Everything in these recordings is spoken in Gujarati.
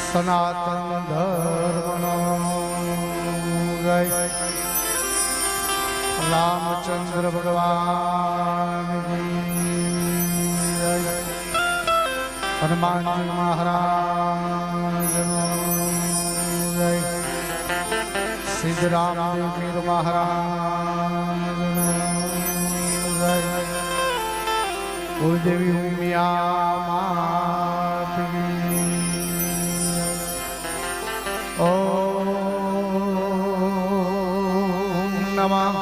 સનાતન ધર્મનો જય રામચંદ્ર ભગવાન જય હનુમાનજી મહારાજનો જય સિદ્ધરામદેવ મહારાજનો જય કુલદેવી ઉમિયા માતની ઓમ નમઃ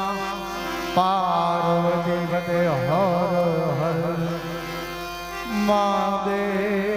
પાર્વતી પતે હર હર મહાદેવ।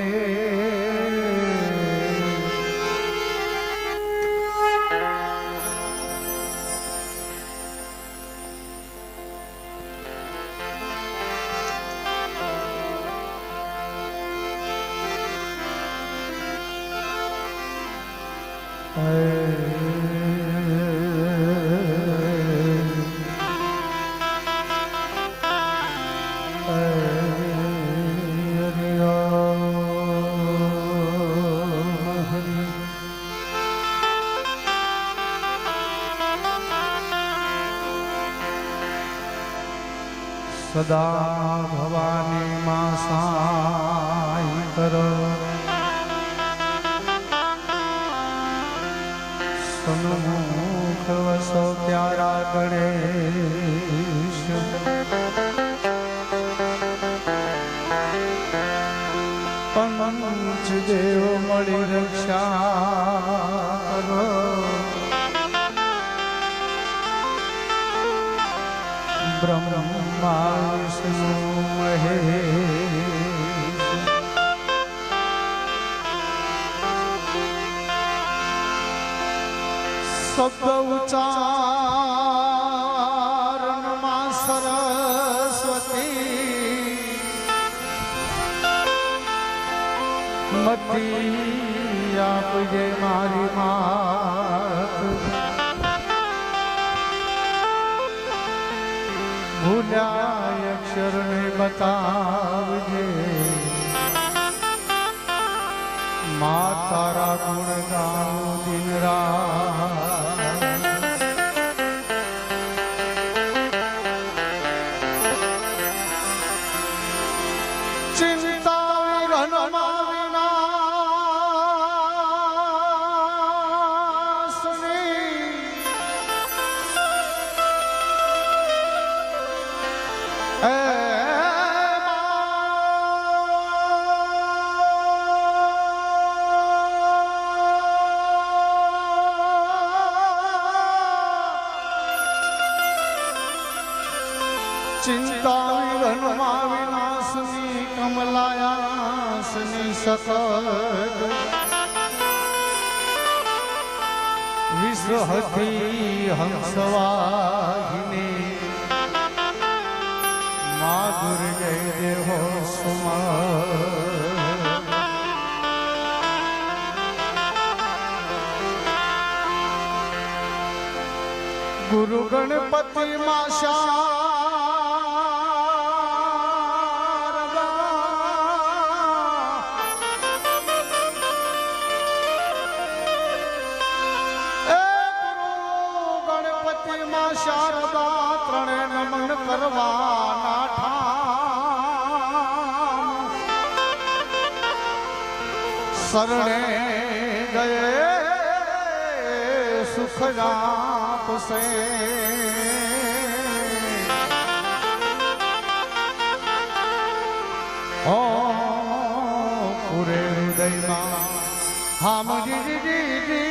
સદા ભવાની માં સાઈ કરો સન્મુખ વસો પ્યારા ગણેશ પંચદેવ મળી રક્ષા કરો બ્રહ્મા વિષ્ણુ મહેશ શબ્દ ઉચ્ચારણમાં સરસ્વતી મતિ આપજે મારી માત ભૂલ્યા અક્ષર ને બતાવજે મા તારા ગુણ ગાઉં દિન રાત ચિંતા વિઘ્નમાં ચિંતા વિઘ્નમાં વિનાશની કમલાયાસની સતત વિશ્વહતી હંસવાહિની મા દુર્ગે દેવો સુમા ગુરુ ગણપતિ માશા શારદા ત્રણે નમન કરવાના ઠામ શરણે ગયે સુખ આપશે ઓ પૂરે હૃદયમાં હામ જી જી જી જી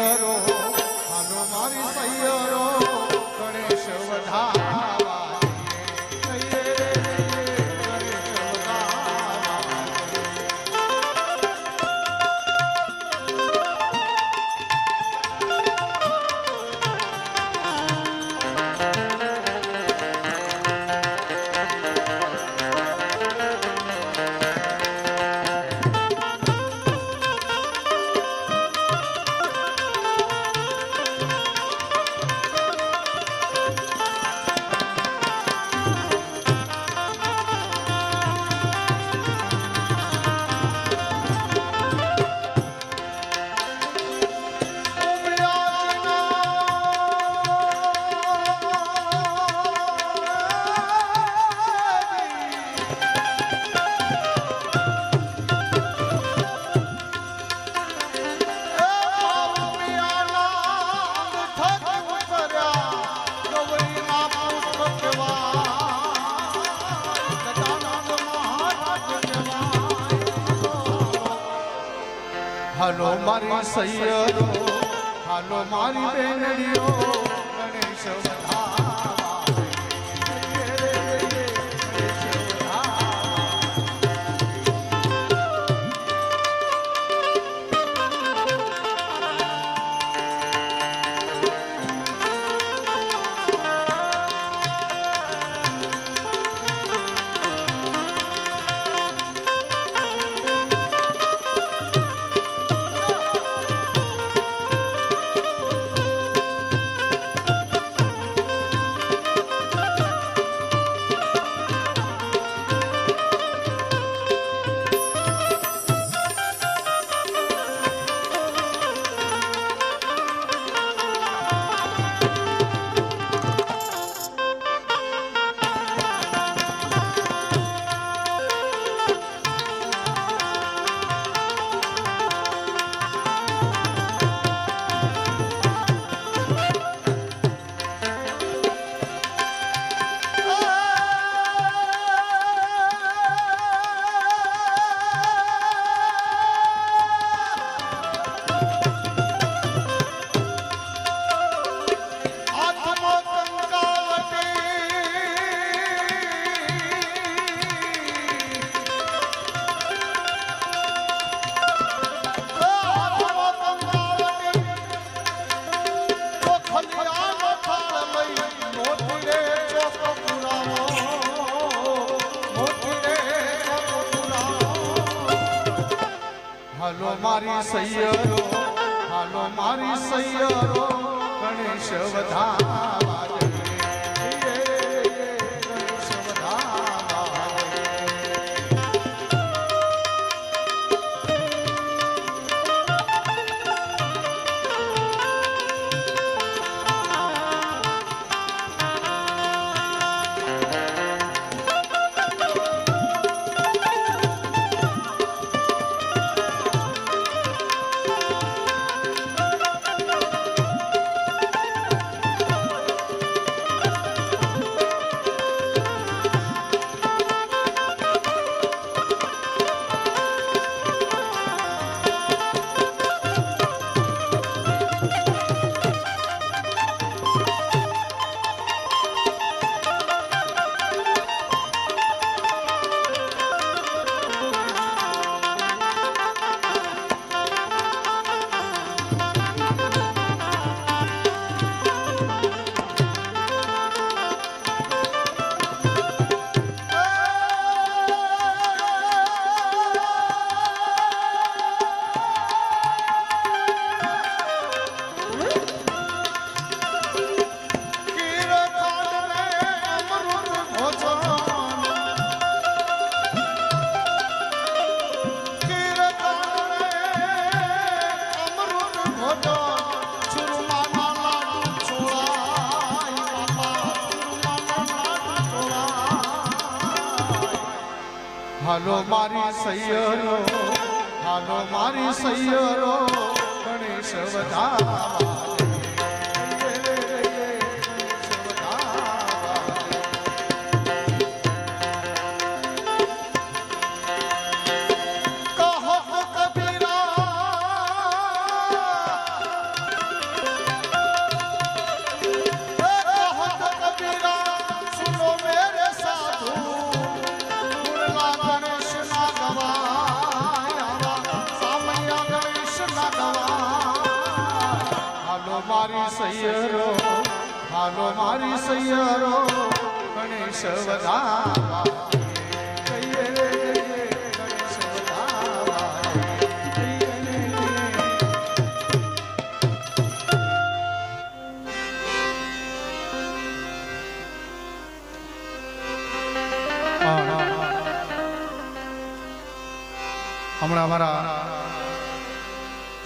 સૈયરો હાલો મારી સૈયરો ગણેશ વધાવા હાલો મારી સૈયરો હાલો મારી બેનડીઓ ગણેશ વધાવા હાલો મારી સૈયરો હાલો મારી સૈયરો ગણેશ વધાવા હાલો મારી સૈયરો હાલો મારી સૈયરો ગણેશ વધાવા હાલો મારી સૈયરો હાલો મારી સૈયરો ગણેશ વધાવા હમણાં અમારા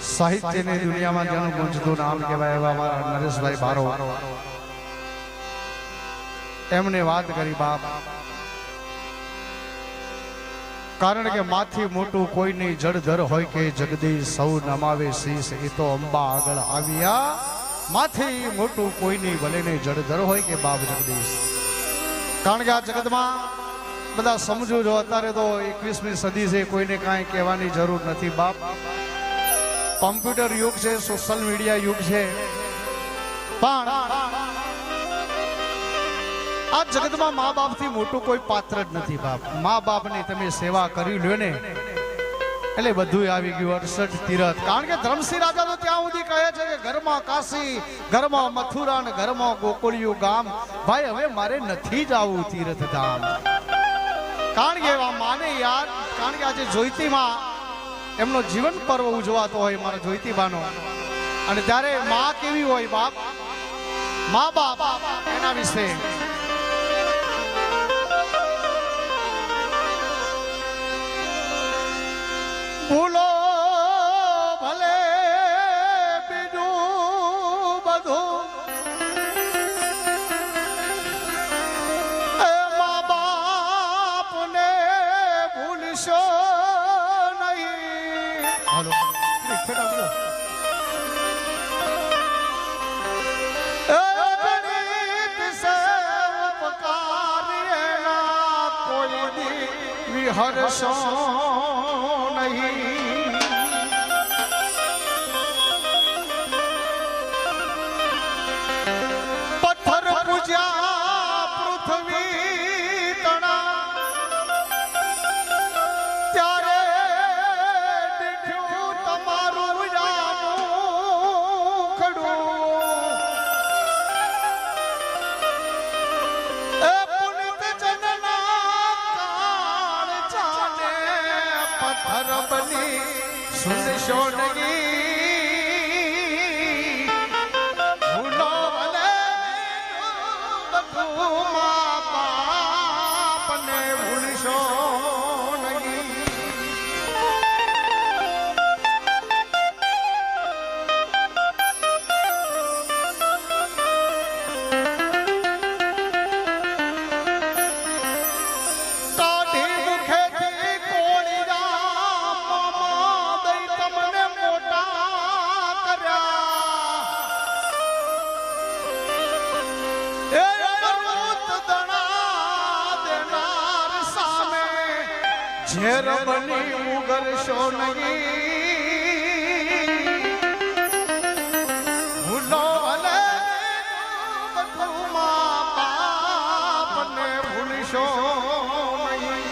સાહિત્યની દુનિયામાં જેનું ગુંજતું નામ કહેવાય એવા અમારા નરેશભાઈ બારો એમને વાત કરી બાપ કારણ કે માથી મોટું કોઈ નહીં જળધર હોય કે જગદીશ સૌ નમાવે શીશ એ તો અંબા આગળ આવ્યા માથી મોટું કોઈ નહીં ભલે નહીં જળધર હોય કે બાપ જગદીશ કારણ કે આ જગતમાં બધા સમજો છો અત્યારે તો 21મી સદી છે કોઈને કાંઈ કહેવાની જરૂર નથી બાપ કોમ્પ્યુટર યુગ છે સોશિયલ મીડિયા યુગ છે પણ આ જગતમાં મા બાપથી મોટું કોઈ પાત્ર જ નથી બાપ મા બાપની તમે સેવા કરી લ્યો ને એટલે બધું આવી ગયું 68 તીરથ કારણ કે ધર્મસિંહ રાજા તો ત્યાં સુધી કહે છે કે ઘરમાં કાશી ઘરમાં મથુરા ને ઘરમાં ગોકુળિયું ગામ ભાઈ હવે મારે નથી જવું તીર્થ ધામ કારણ કે એવા માને યાર કારણ કે આજે જોઈતીમાં એમનો જીવન પર્વ ઉજવાતો હોય મારા જોઈતીબાનો અને ત્યારે માં કેવી હોય બાપ મા બાપ એના વિશે ભૂલો ભલે બીજું બધું મા બાપને ભૂલશો નહીં હાલો કોઈ દી વિહરશો નહીં પથ્થર પૂજ્યા પૃથ્વી તણા ત્યારે દીઠ્યું તમારું ખડું એ પુનિત જનના કાળ ચાલે પથ્થર બની સુનશો નહીં ભૂલો ભલે બધું મા બાપને ભૂલશો નહીં કાઢી મુખેથી કોળી રામ દઈ તમને મોટા કર્યા એ અમૃત દણા દેનાર સામે ઝેર બની ઉગરશો નહીં ભૂલો ભલે બધું મા બાપને ભૂલશો નહીં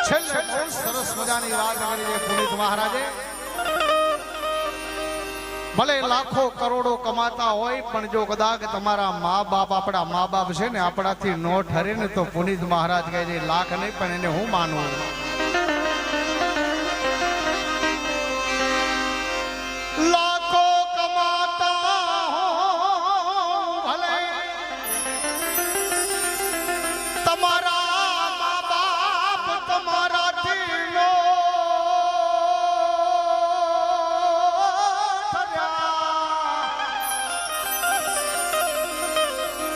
છેલ્લે બહુ સરસ મજાની વાત કરી છે પુનિત મહારાજે ભલે લાખો કરોડો કમાતા હોય પણ જો કદાચ તમારા મા બાપ આપણા મા બાપ છે ને આપણાથી નો ઠરે ને તો પુનિત મહારાજ કહે છે લાખ નહીં પણ એને હું માનું લાખો કમાતા ભલે તમારા મા બાપ તમારાથી નો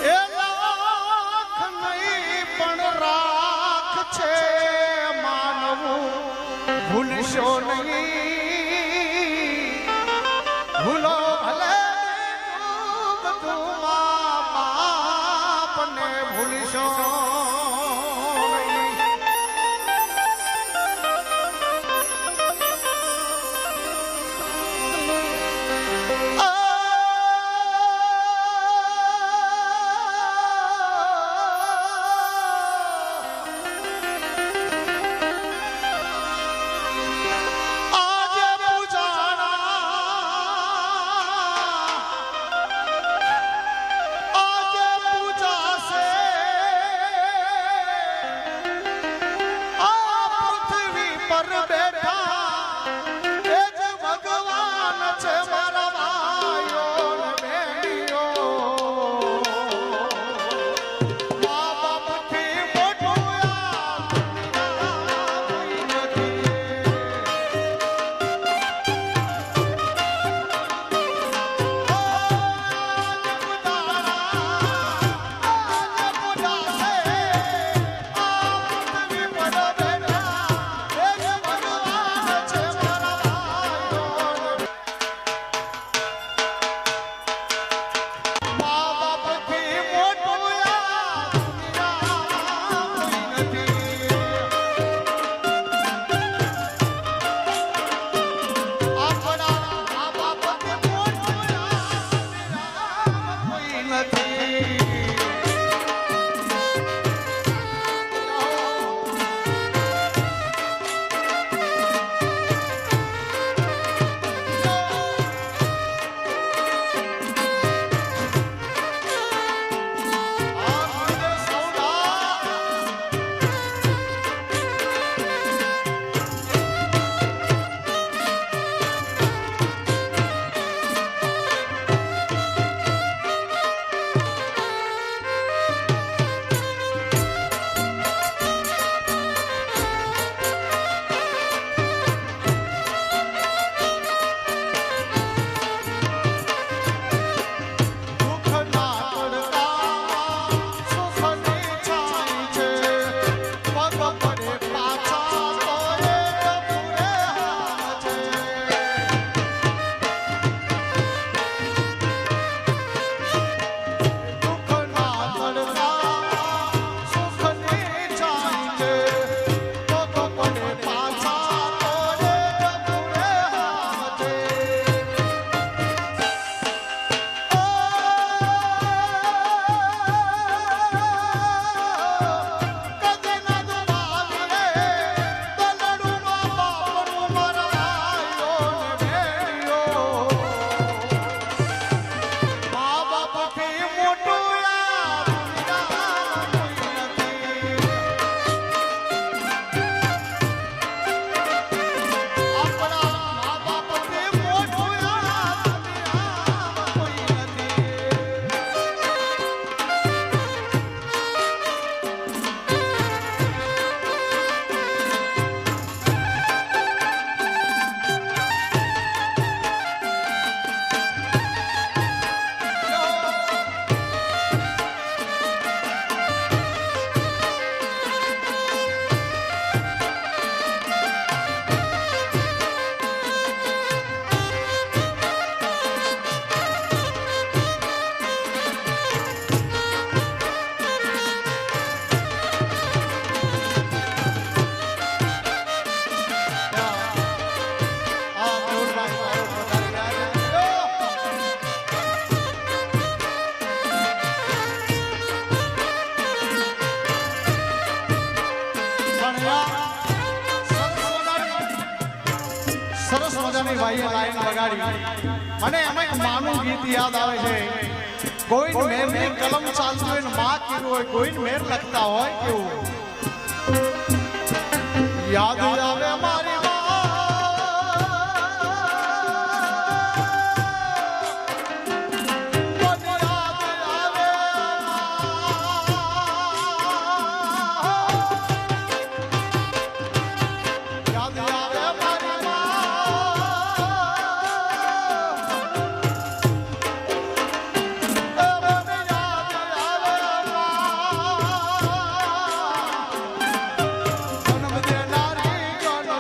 એ લાખ નહીં પણ રાખ છે માનવું ભૂલશો નહીં ભૂલો ભલે બધું મા બાપને ભૂલશો નહીં આજે પૂજાણા ભાઈએ લાઈન વગાડી મને એમાં એક માનું ગીત યાદ આવે છે કોઈ મેરની કલમ ચાલતી હોય ને માં કીધું હોય કોઈ મેર લખતા હોય કેવું યાદ આવે મારી જન્મ દેનારી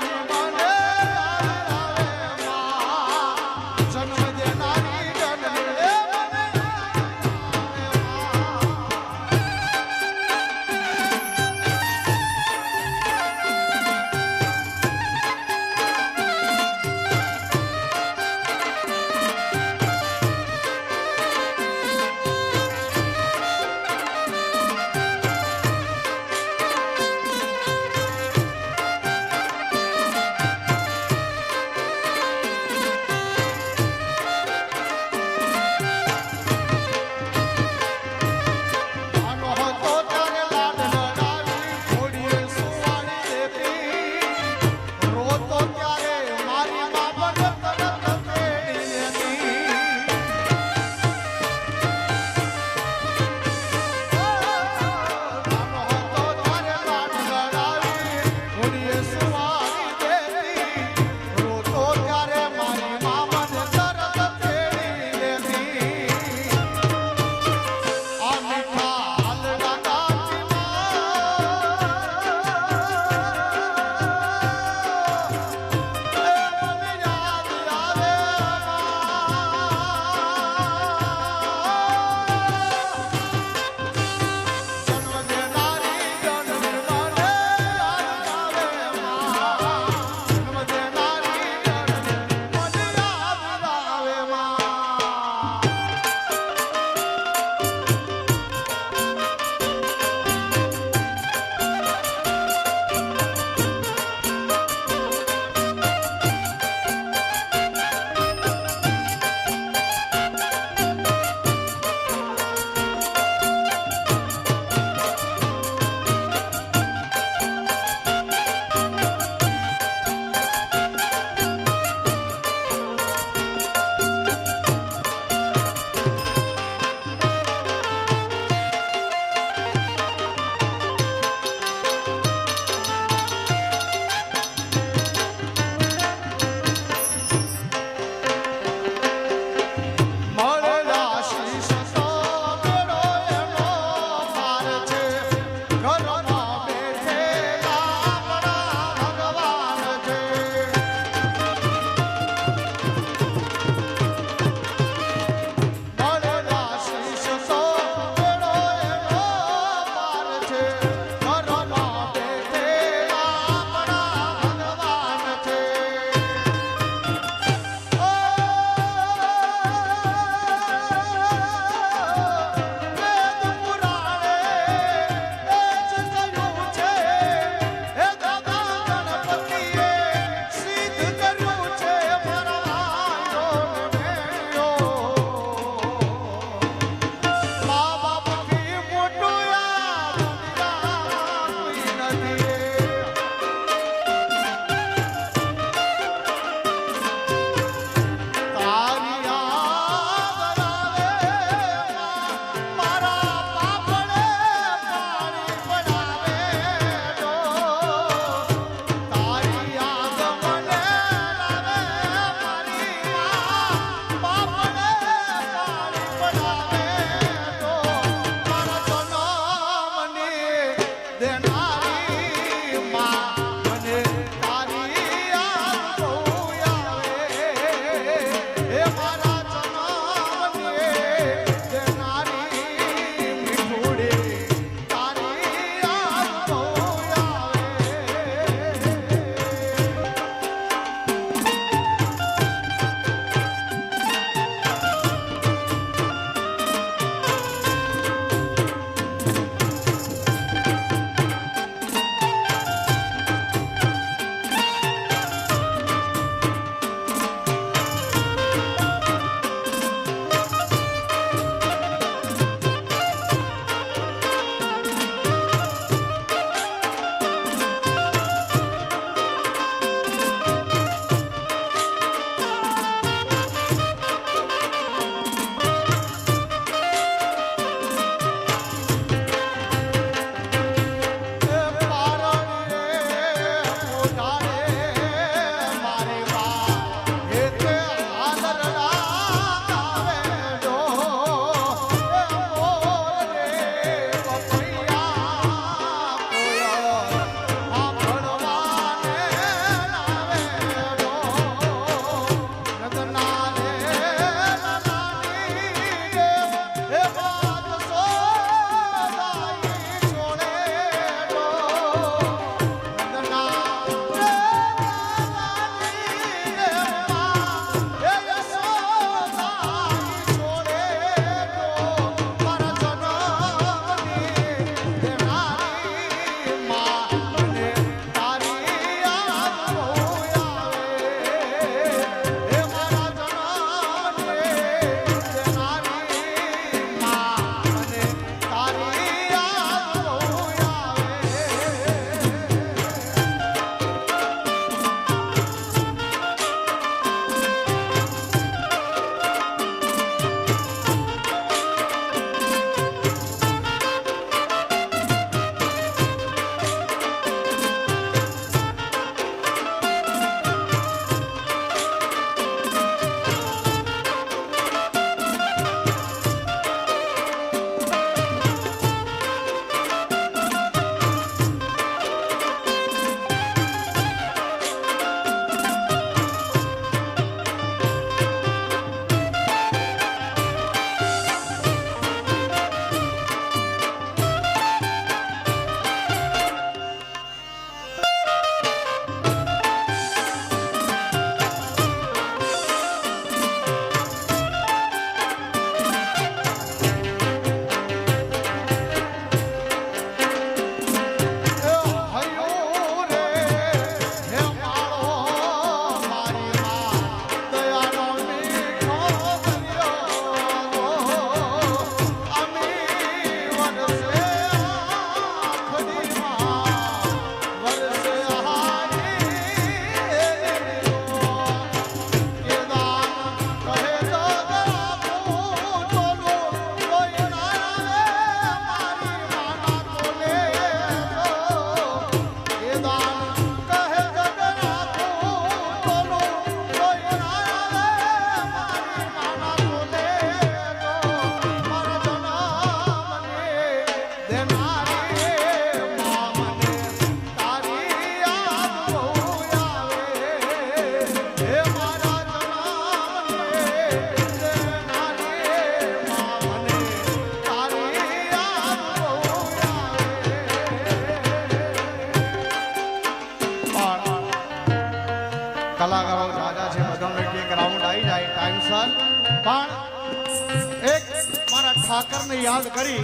ઠાકરને યાદ કરી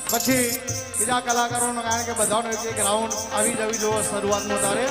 પછી બીજા કલાકારોનો કારણ કે બધાનો એક રાઉન્ડ આવી જવી જોવો શરૂઆતનો તારે